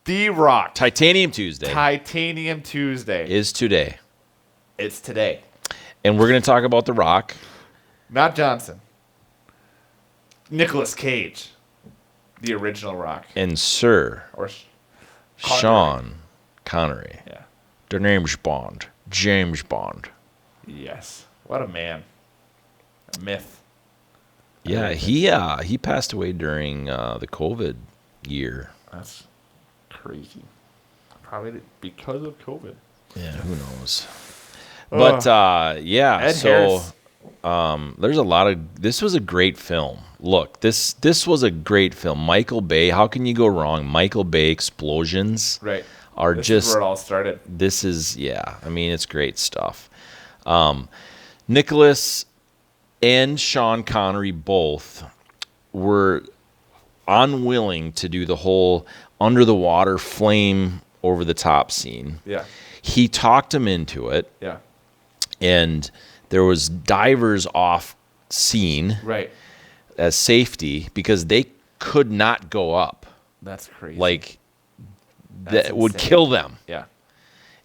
The Rock. Titanium Tuesday. Titanium Tuesday. Is today. It's today. And we're going to talk about The Rock. Not Johnson. Nicolas Cage. The original Rock. And Sir Or Sean Connery. Yeah. The name's Bond. James Bond. Yes. What a man. A myth. Yeah, he passed away during the COVID year. That's crazy. Probably because of COVID. Yeah, who knows? But yeah, Ed so Harris. there's a lot of. This was a great film. Look, this was a great film. Michael Bay. How can you go wrong? Michael Bay explosions. Right. Are This just is where it all started. This is I mean, it's great stuff. Nicolas and Sean Connery both were unwilling to do the whole under the water flame over the top scene. Yeah. He talked him into it, Yeah. and there was divers off scene Right. as safety because they could not go up. That's crazy. Like That's that would insane. kill them. Yeah.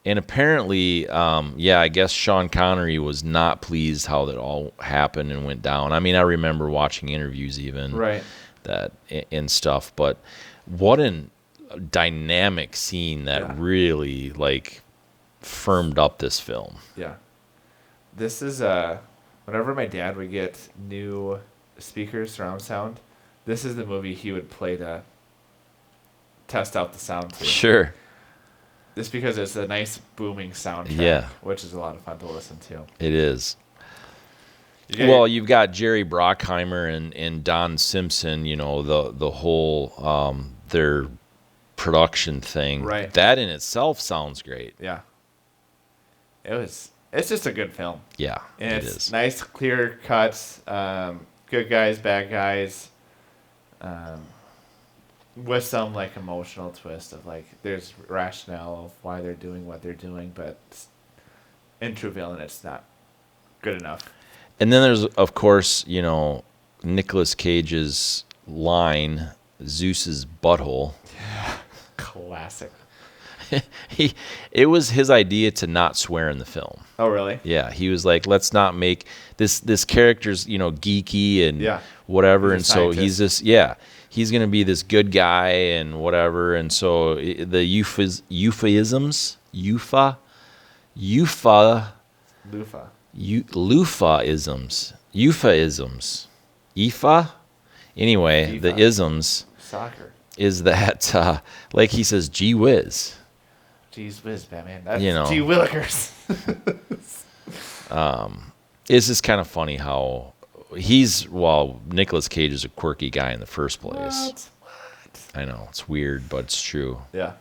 And apparently, I guess Sean Connery was not pleased how that all happened and went down. I mean, I remember watching interviews even Right. that and stuff. But what a dynamic scene that really like firmed up this film. Yeah. This is whenever my dad would get new speakers, surround sound, this is the movie he would play to test out the sound to. Sure. Just because it's a nice booming soundtrack, Yeah. which is a lot of fun to listen to. It is. You Well, you've got Jerry Bruckheimer and Don Simpson, you know, the whole their production thing. Right. That in itself sounds great. yeah. It's just a good film. Yeah, And it it's is. nice, clear cuts, good guys, bad guys, with some like emotional twist of like there's rationale of why they're doing what they're doing, but in true villain, it's not good enough. And then there's, of course, you know, Nicolas Cage's line, Zeus's butthole. Classic. It was his idea to not swear in the film. Oh, really? Yeah, he was like, let's not make this character's, you know, geeky and whatever, and He's a so he's scientist. this, he's gonna be this good guy and whatever, and so the euphaisms, anyway, the FIFA. isms Soccer. is that like he says, gee whiz. Jeez whiz, Batman. That's You know. Gee Willikers. It's just kind of funny how Nicolas Cage is a quirky guy in the first place. What? I know, it's weird, but it's true. Yeah.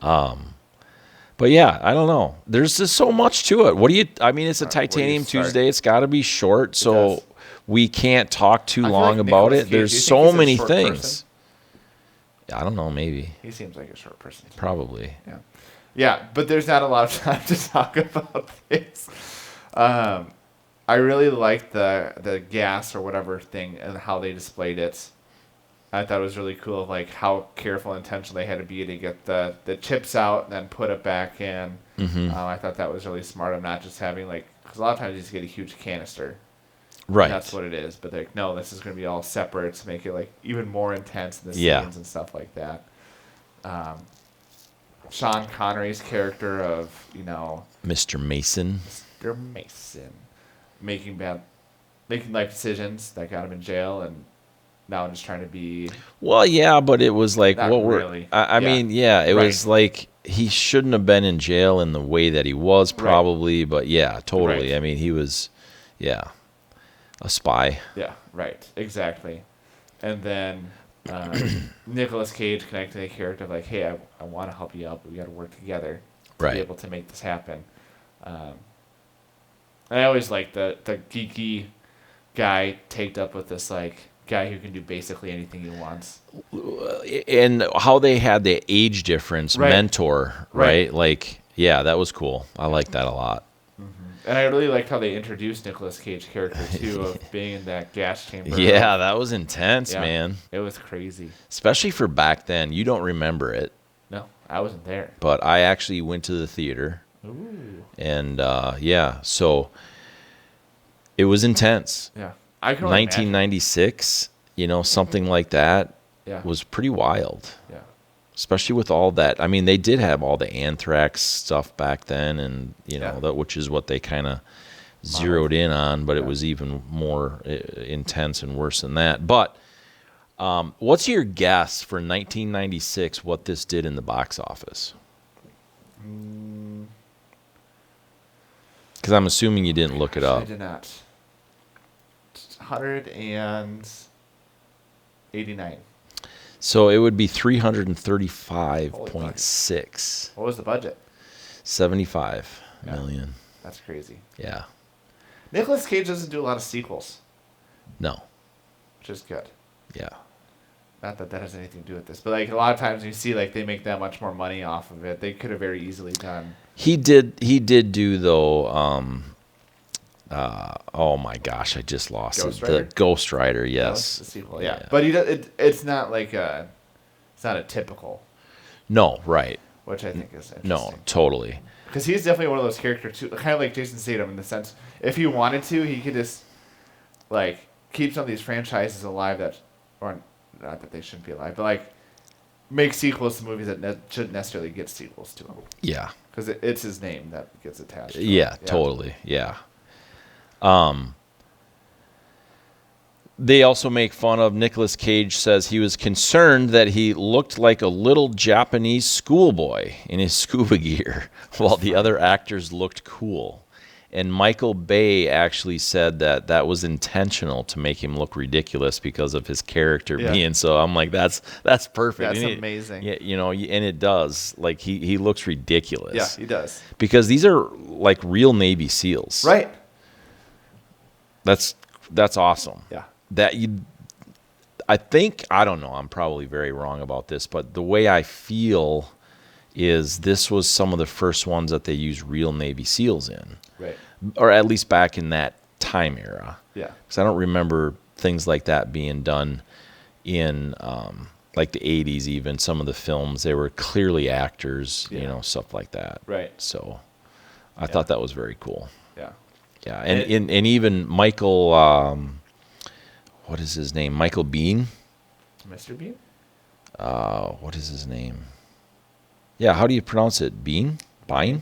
But yeah, I don't know. There's just so much to it. I mean, it's a Where do you Titanium start? Tuesday. It's got to be short, so does. we can't talk too I feel long like about Nicolas it. Cage, do you There's think so he's a many short things. person? I don't know, maybe. He seems like a short person. Probably. Yeah. Yeah, but there's not a lot of time to talk about this. I really liked the gas or whatever thing and how they displayed it. I thought it was really cool, like how careful and intentional they had to be to get the chips out and then put it back in. Mm-hmm. I thought that was really smart of not just having because a lot of times you just get a huge canister. Right. And that's what it is. But they're like, no, this is going to be all separate to make it like even more intense in the Yeah. scenes and stuff like that. Sean Connery's character of, Mr. Mason. Mr. Mason, making life decisions that got him in jail, and now just trying to be. Well, yeah, but it was like Not what really. I Yeah. mean, yeah, it Right. was like he shouldn't have been in jail in the way that he was, probably. But yeah, totally. Right. I mean, he was, a spy. Yeah, right, exactly. And then Nicolas Cage connecting the character of like, hey, I want to help you out, but we got to work together to Right. be able to make this happen. And I always like the geeky guy taped up with this like guy who can do basically anything he wants. And how they had the age difference Right. mentor, right? Right. Like, yeah, that was cool. I like that a lot. And I really liked how they introduced Nicolas Cage character too, of being in that gas chamber. Yeah, that was intense, man. It was crazy. Especially for back then. You don't remember it. No, I wasn't there. But I actually went to the theater. Ooh. And, so it was intense. Yeah. I can only 1996, something like that was pretty wild. Yeah. Especially with all that. I mean, they did have all the anthrax stuff back then, and, which is what they kind of zeroed in on, but it was even more intense and worse than that. But what's your guess for 1996 what this did in the box office? Because I'm assuming you didn't look it up. I did not. 189. So it would be 335.6. What was the budget? 75 million. That's crazy. Yeah. Nicolas Cage doesn't do a lot of sequels. No. Which is good. Yeah. Not that has anything to do with this, but like a lot of times you see like they make that much more money off of it. They could have very easily done. He did do though. Oh my gosh, I just lost Ghost it. Rider? The Ghost Rider, yes. The sequel, yeah. But it's not like it's not a typical. No, right. Which I think is interesting. No, totally. Because he's definitely one of those characters too, kind of like Jason Statham in the sense, if he wanted to, he could just like keep some of these franchises alive or not that they shouldn't be alive, but like make sequels to movies that shouldn't necessarily get sequels to them. Yeah. Because it's his name that gets attached to yeah, it. Totally. Yeah. They also make fun of Nicolas Cage says he was concerned that he looked like a little Japanese schoolboy in his scuba gear while the other actors looked cool. And Michael Bay actually said that was intentional to make him look ridiculous because of his character being so. I'm like, that's perfect. That's and amazing. Yeah, and it does. Like he looks ridiculous. Yeah, he does. Because these are like real Navy SEALs. Right. That's awesome. Yeah. I think, I don't know, I'm probably very wrong about this, but the way I feel is this was some of the first ones that they used real Navy SEALs in. Right. Or at least back in that time era. Yeah. Because I don't remember things like that being done in like the 80s even. Some of the films, they were clearly actors, stuff like that. Right. So I thought that was very cool. Yeah. Yeah, and even Michael, what is his name? Michael Biehn? Mr. Biehn? What is his name? Yeah, how do you pronounce it? Biehn? Biehn?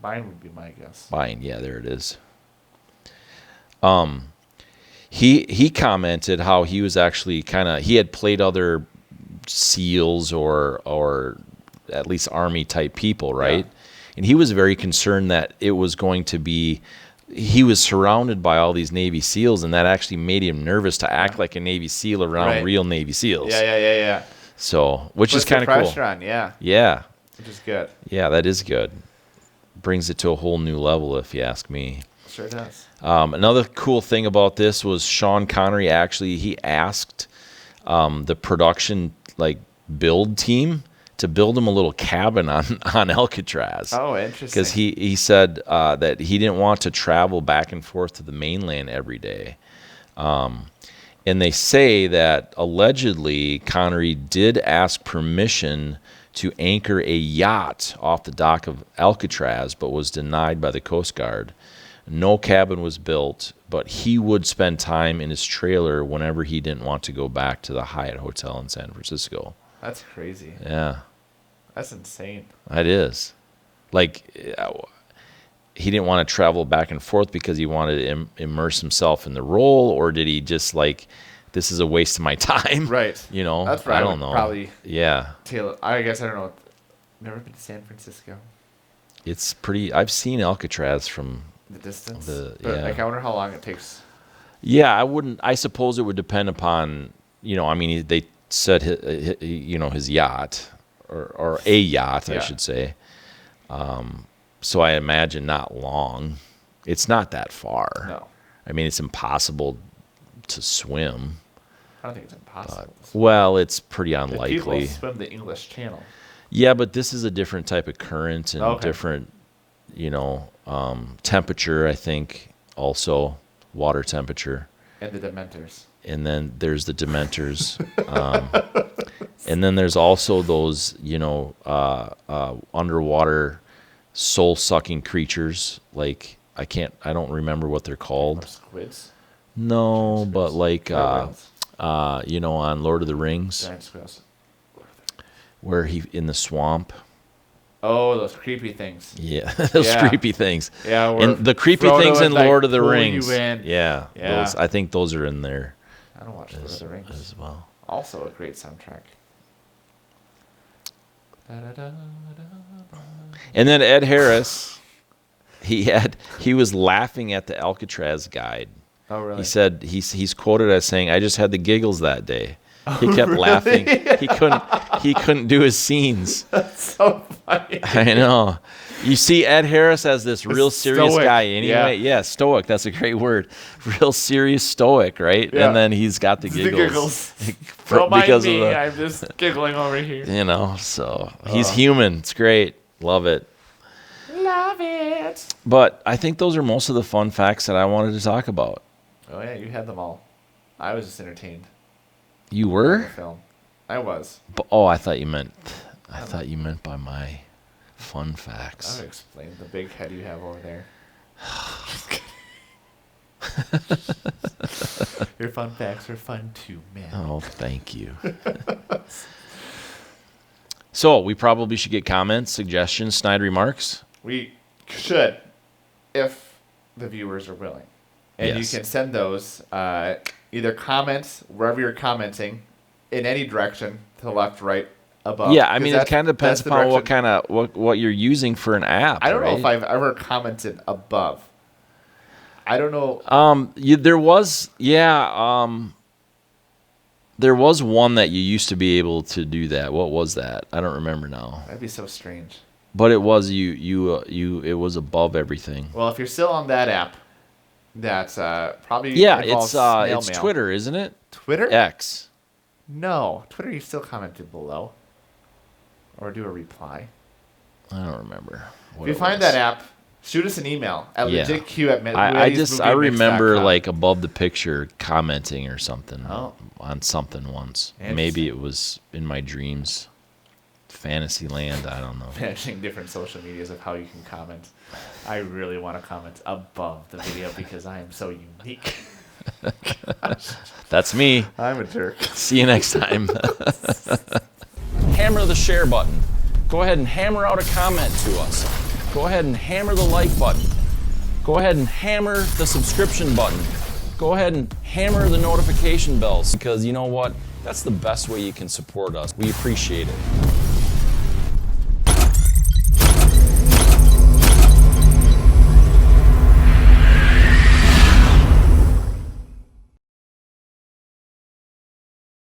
Biehn would be my guess. Biehn, yeah, there it is. He commented how he was actually he had played other SEALs or at least Army type people, right? Yeah. And he was very concerned that it was going to be. He was surrounded by all these Navy SEALs, and that actually made him nervous to act like a Navy SEAL around real Navy SEALs. Yeah. So, which is kind of cool. Pressure on, yeah. Yeah. Which is good. Yeah, that is good. Brings it to a whole new level, if you ask me. Sure does. Another cool thing about this was Sean Connery he asked the production build team to build him a little cabin on Alcatraz. Oh, interesting. Because he said that he didn't want to travel back and forth to the mainland every day. And they say that allegedly Connery did ask permission to anchor a yacht off the dock of Alcatraz, but was denied by the Coast Guard. No cabin was built, but he would spend time in his trailer whenever he didn't want to go back to the Hyatt Hotel in San Francisco. That's crazy. Yeah. That's insane. That is. He didn't want to travel back and forth because he wanted to immerse himself in the role, or did he just this is a waste of my time? Right. That's right. I don't know. Probably. Yeah. I guess I don't know. Never been to San Francisco. It's pretty. I've seen Alcatraz from the distance. Yeah. I wonder how long it takes. Yeah, I wouldn't. I suppose it would depend upon. They said his yacht. Or a yacht, I should say. So I imagine not long. It's not that far. No. I mean, it's impossible to swim. I don't think it's impossible. Well, it's pretty unlikely. People swim the English Channel. Yeah, but this is a different type of current and different, temperature, I think, also water temperature. And the Dementors. And then there's the Dementors. And then there's also those, underwater soul-sucking creatures. Like, I don't remember what they're called. Or squids? No, Giant but squids. like, on Lord of the Rings, Giant squirrels. where he in the swamp. Oh, those creepy things. Yeah, those Yeah. creepy things. Yeah, where And the creepy Frodo things would, in like, Lord of the pull you Rings. in. Yeah, Yeah. I think those are in there I don't watch Lord of the Rings. as well. Also a great soundtrack. Da-da-da-da-da. And then Ed Harris, he was laughing at the Alcatraz guide. Oh, really? He said he's quoted as saying, "I just had the giggles that day." He kept really? laughing. He couldn't do his scenes. That's so funny. I know. You see Ed Harris as this real serious Stoic. guy anyway. Yeah, stoic. That's a great word. Real serious stoic, right? Yeah. And then he's got the The giggles. Don't mind because me. of the, I'm just giggling over here. so he's human. It's great. Love it. Love it. But I think those are most of the fun facts that I wanted to talk about. Oh, yeah, you had them all. I was just entertained. You by were? the film. I was. I thought you meant by my fun I facts. would explain the big head you have over there. Your fun facts are fun too, man. Oh, thank you. So we probably should get comments, suggestions, snide remarks. We should, if the viewers are willing. And Yes. you can send those, either comments, wherever you're commenting, in any direction, to the left, right, above. Yeah, I 'Cause mean, it kind of depends that's the upon what direction. kind of what you're using for an app. I don't know right? if I've ever commented above. I don't know. There was one that you used to be able to do that. What was that? I don't remember now. That'd be so strange. But it was it was above everything. Well, if you're still on that app, that's probably Yeah, involves it's snail it's mail. Twitter, isn't it? Twitter? X. No, Twitter. You still commented below, or do a reply. I don't remember. If you find that app, shoot us an email at Yeah. legitq@. I remember like above the picture commenting or something Oh. on something once. Interesting. Maybe it was in my dreams, fantasy land. I don't know. managing different social medias of how you can comment. I really want to comment above the video because I am so unique. That's me. I'm a jerk. See you next time. Hammer the share button. Go ahead and hammer out a comment to us. Go ahead and hammer the like button. Go ahead and hammer the subscription button. Go ahead and hammer the notification bells, because you know what? That's the best way you can support us. We appreciate it.